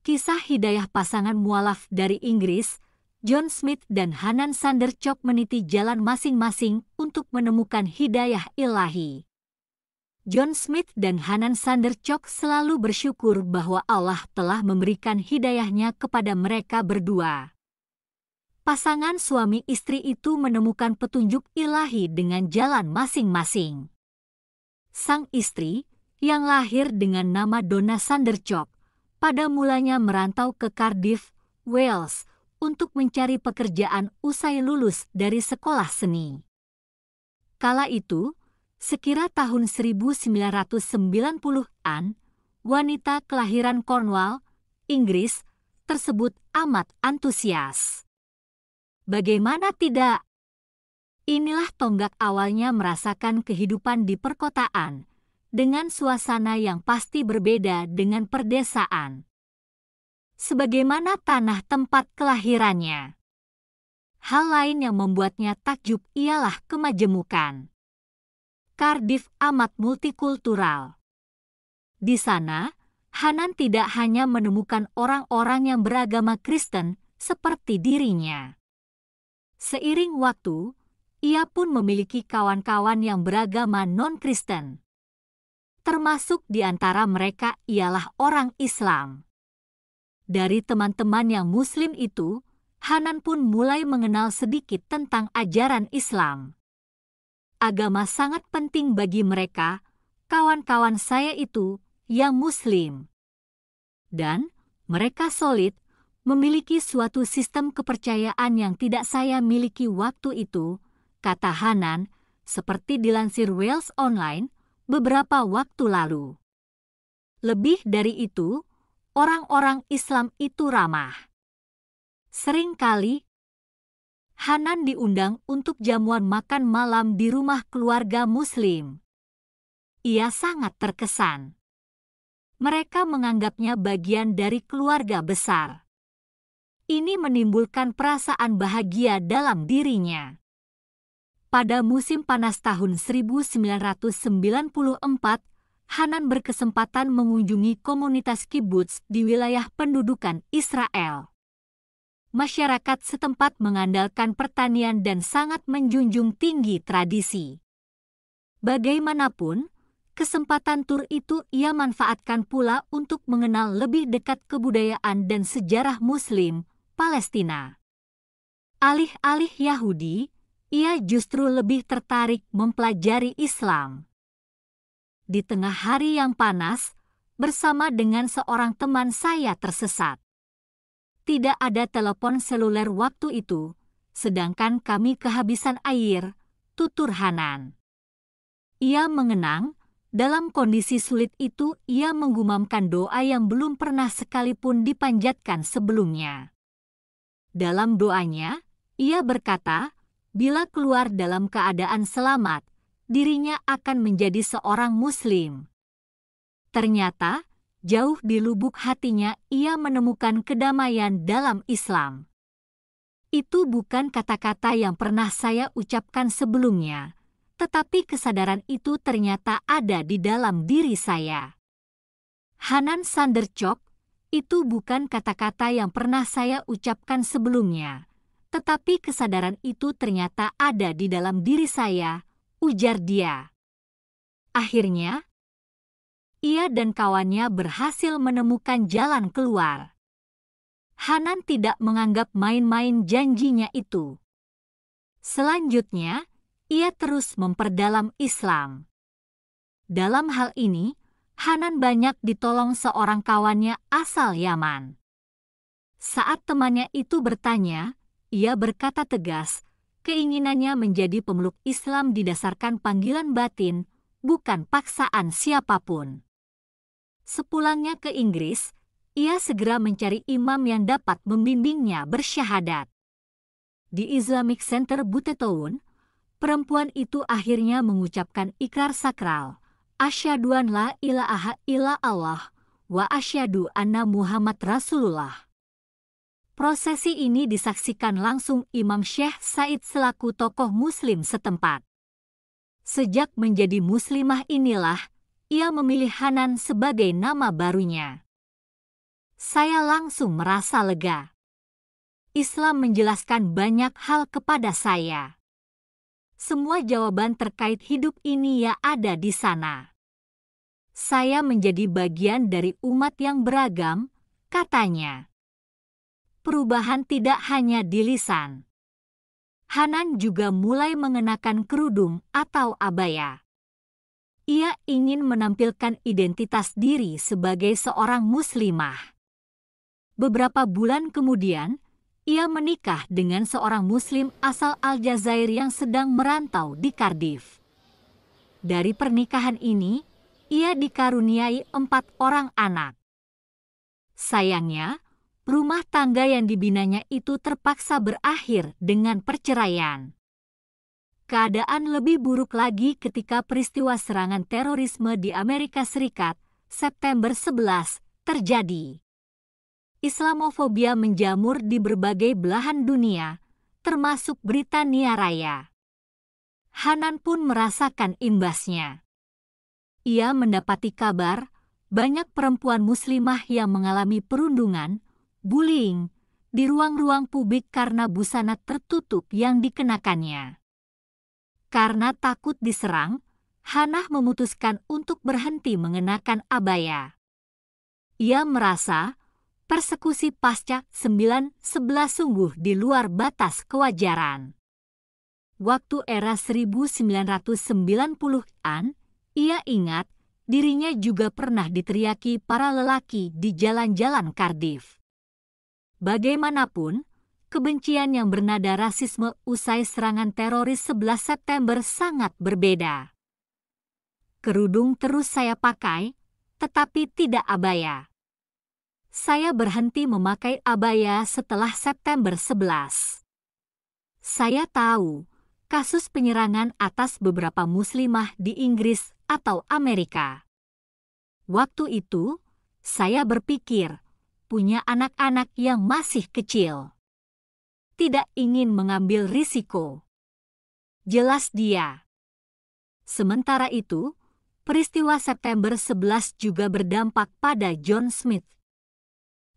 Kisah hidayah pasangan mualaf dari Inggris, John Smith dan Hanan Sandercock meniti jalan masing-masing untuk menemukan hidayah ilahi. John Smith dan Hanan Sandercock selalu bersyukur bahwa Allah telah memberikan hidayahnya kepada mereka berdua. Pasangan suami istri itu menemukan petunjuk ilahi dengan jalan masing-masing. Sang istri, yang lahir dengan nama Donna Sandercock, pada mulanya merantau ke Cardiff, Wales, untuk mencari pekerjaan usai lulus dari sekolah seni. Kala itu, sekira tahun 1990-an, wanita kelahiran Cornwall, Inggris, tersebut amat antusias. Bagaimana tidak? Inilah tonggak awalnya merasakan kehidupan di perkotaan, dengan suasana yang pasti berbeda dengan perdesaan. Sebagaimana tanah tempat kelahirannya. Hal lain yang membuatnya takjub ialah kemajemukan. Cardiff amat multikultural. Di sana, Hanan tidak hanya menemukan orang-orang yang beragama Kristen seperti dirinya. Seiring waktu, ia pun memiliki kawan-kawan yang beragama non-Kristen. Termasuk di antara mereka ialah orang Islam. Dari teman-teman yang Muslim itu, Hanan pun mulai mengenal sedikit tentang ajaran Islam. Agama sangat penting bagi mereka, kawan-kawan saya itu, yang Muslim. Dan mereka solid, memiliki suatu sistem kepercayaan yang tidak saya miliki waktu itu, kata Hanan, seperti dilansir Wales Online, beberapa waktu lalu. Lebih dari itu, orang-orang Islam itu ramah. Seringkali, Hanan diundang untuk jamuan makan malam di rumah keluarga Muslim. Ia sangat terkesan. Mereka menganggapnya bagian dari keluarga besar. Ini menimbulkan perasaan bahagia dalam dirinya. Pada musim panas tahun 1994, Hanan berkesempatan mengunjungi komunitas kibbutz di wilayah pendudukan Israel. Masyarakat setempat mengandalkan pertanian dan sangat menjunjung tinggi tradisi. Bagaimanapun, kesempatan tur itu ia manfaatkan pula untuk mengenal lebih dekat kebudayaan dan sejarah Muslim, Palestina. Alih-alih Yahudi, ia justru lebih tertarik mempelajari Islam. Di tengah hari yang panas, bersama dengan seorang teman saya tersesat. Tidak ada telepon seluler waktu itu, sedangkan kami kehabisan air, tutur Hanan. Ia mengenang, dalam kondisi sulit itu ia menggumamkan doa yang belum pernah sekalipun dipanjatkan sebelumnya. Dalam doanya, ia berkata, bila keluar dalam keadaan selamat, dirinya akan menjadi seorang Muslim. Ternyata, jauh di lubuk hatinya ia menemukan kedamaian dalam Islam. Itu bukan kata-kata yang pernah saya ucapkan sebelumnya, tetapi kesadaran itu ternyata ada di dalam diri saya. Hanan Sandercock, itu bukan kata-kata yang pernah saya ucapkan sebelumnya, tetapi kesadaran itu ternyata ada di dalam diri saya, ujar dia. Akhirnya, ia dan kawannya berhasil menemukan jalan keluar. Hanan tidak menganggap main-main janjinya itu. Selanjutnya, ia terus memperdalam Islam. Dalam hal ini, Hanan banyak ditolong seorang kawannya asal Yaman. Saat temannya itu bertanya, ia berkata tegas, keinginannya menjadi pemeluk Islam didasarkan panggilan batin, bukan paksaan siapapun. Sepulangnya ke Inggris, ia segera mencari imam yang dapat membimbingnya bersyahadat. Di Islamic Center Butetown, perempuan itu akhirnya mengucapkan ikrar sakral, asyhadu an la ilaha illallah wa asyhadu anna Muhammad Rasulullah. Prosesi ini disaksikan langsung Imam Syekh Said selaku tokoh Muslim setempat. Sejak menjadi muslimah inilah, ia memilih Hanan sebagai nama barunya. Saya langsung merasa lega. Islam menjelaskan banyak hal kepada saya. Semua jawaban terkait hidup ini ya ada di sana. Saya menjadi bagian dari umat yang beragam, katanya. Perubahan tidak hanya di lisan. Hanan juga mulai mengenakan kerudung atau abaya. Ia ingin menampilkan identitas diri sebagai seorang muslimah. Beberapa bulan kemudian, ia menikah dengan seorang muslim asal Aljazair yang sedang merantau di Cardiff. Dari pernikahan ini, ia dikaruniai 4 orang anak. Sayangnya, rumah tangga yang dibinanya itu terpaksa berakhir dengan perceraian. Keadaan lebih buruk lagi ketika peristiwa serangan terorisme di Amerika Serikat, September 11, terjadi. Islamofobia menjamur di berbagai belahan dunia, termasuk Britania Raya. Hanan pun merasakan imbasnya. Ia mendapati kabar banyak perempuan muslimah yang mengalami perundungan, bullying, di ruang-ruang publik karena busana tertutup yang dikenakannya. Karena takut diserang, Hannah memutuskan untuk berhenti mengenakan abaya. Ia merasa persekusi pasca 9/11 sungguh di luar batas kewajaran. Waktu era 1990-an, ia ingat dirinya juga pernah diteriaki para lelaki di jalan-jalan Cardiff. Bagaimanapun, kebencian yang bernada rasisme usai serangan teroris 11 September sangat berbeda. Kerudung terus saya pakai, tetapi tidak abaya. Saya berhenti memakai abaya setelah September 11. Saya tahu kasus penyerangan atas beberapa muslimah di Inggris atau Amerika. Waktu itu, saya berpikir punya anak-anak yang masih kecil. Tidak ingin mengambil risiko. Jelas dia. Sementara itu, peristiwa September 11 juga berdampak pada John Smith.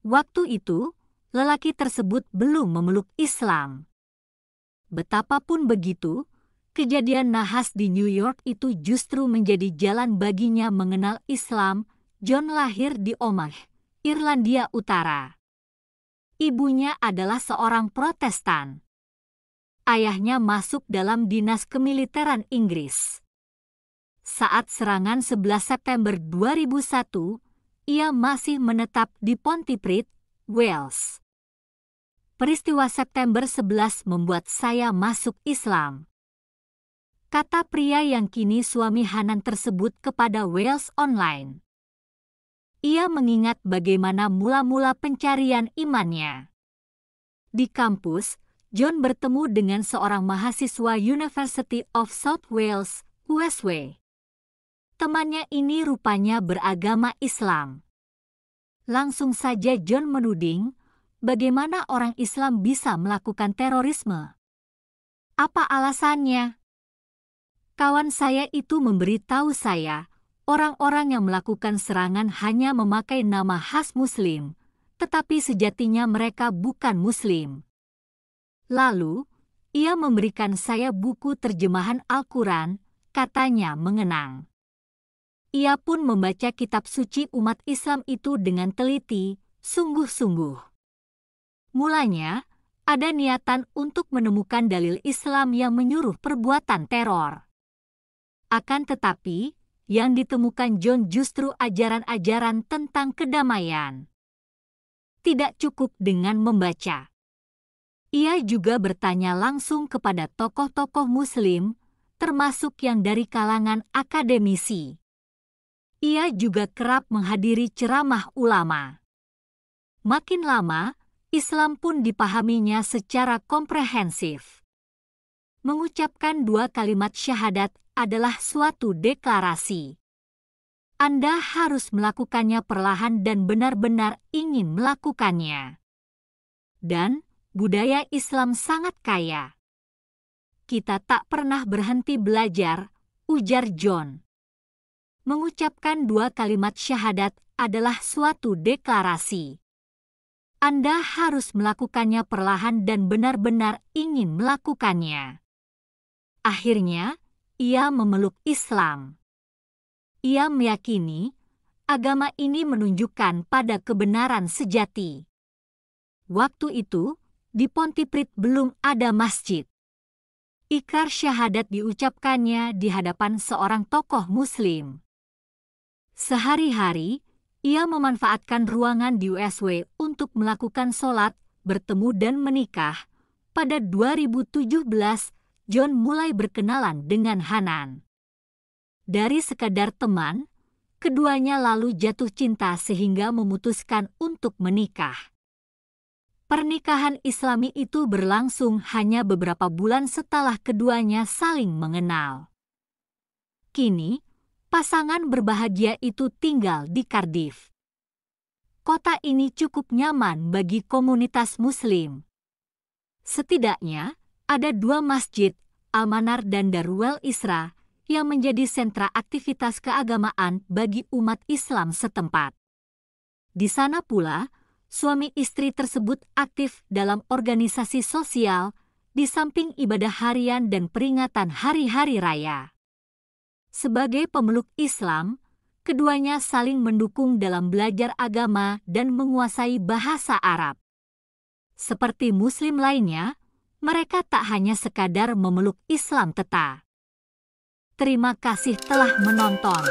Waktu itu, lelaki tersebut belum memeluk Islam. Betapapun begitu, kejadian nahas di New York itu justru menjadi jalan baginya mengenal Islam. John lahir di Omagh, Irlandia Utara. Ibunya adalah seorang Protestan. Ayahnya masuk dalam dinas kemiliteran Inggris. Saat serangan 11 September 2001, ia masih menetap di Pontypridd, Wales. Peristiwa September 11 membuat saya masuk Islam. Kata pria yang kini suami Hanan tersebut kepada Wales Online. Ia mengingat bagaimana mula-mula pencarian imannya. Di kampus, John bertemu dengan seorang mahasiswa University of South Wales, USW. Temannya ini rupanya beragama Islam. Langsung saja John menuding bagaimana orang Islam bisa melakukan terorisme. Apa alasannya? Kawan saya itu memberitahu saya, orang-orang yang melakukan serangan hanya memakai nama khas Muslim, tetapi sejatinya mereka bukan Muslim. Lalu, ia memberikan saya buku terjemahan Al-Quran, katanya mengenang. Ia pun membaca kitab suci umat Islam itu dengan teliti, sungguh-sungguh. Mulanya, ada niatan untuk menemukan dalil Islam yang menyuruh perbuatan teror. Akan tetapi, yang ditemukan John justru ajaran-ajaran tentang kedamaian. Tidak cukup dengan membaca. Ia juga bertanya langsung kepada tokoh-tokoh Muslim, termasuk yang dari kalangan akademisi. Ia juga kerap menghadiri ceramah ulama. Makin lama, Islam pun dipahaminya secara komprehensif. Mengucapkan 2 kalimat syahadat adalah suatu deklarasi. Anda harus melakukannya perlahan dan benar-benar ingin melakukannya. Dan budaya Islam sangat kaya. Kita tak pernah berhenti belajar, ujar John. Mengucapkan 2 kalimat syahadat adalah suatu deklarasi. Anda harus melakukannya perlahan dan benar-benar ingin melakukannya. Akhirnya, ia memeluk Islam. Ia meyakini agama ini menunjukkan pada kebenaran sejati. Waktu itu, di Pontypridd belum ada masjid. Ikrar syahadat diucapkannya di hadapan seorang tokoh Muslim. Sehari-hari, ia memanfaatkan ruangan di USW untuk melakukan sholat, bertemu dan menikah. Pada 2017, John mulai berkenalan dengan Hanan. Dari sekadar teman, keduanya lalu jatuh cinta sehingga memutuskan untuk menikah. Pernikahan Islami itu berlangsung hanya beberapa bulan setelah keduanya saling mengenal. Kini, pasangan berbahagia itu tinggal di Cardiff. Kota ini cukup nyaman bagi komunitas Muslim. Setidaknya, ada 2 masjid, Al-Manar dan Darul Isra, yang menjadi sentra aktivitas keagamaan bagi umat Islam setempat. Di sana pula, suami istri tersebut aktif dalam organisasi sosial, di samping ibadah harian dan peringatan hari-hari raya. Sebagai pemeluk Islam, keduanya saling mendukung dalam belajar agama dan menguasai bahasa Arab. Seperti Muslim lainnya, mereka tak hanya sekadar memeluk Islam teta. Terima kasih telah menonton.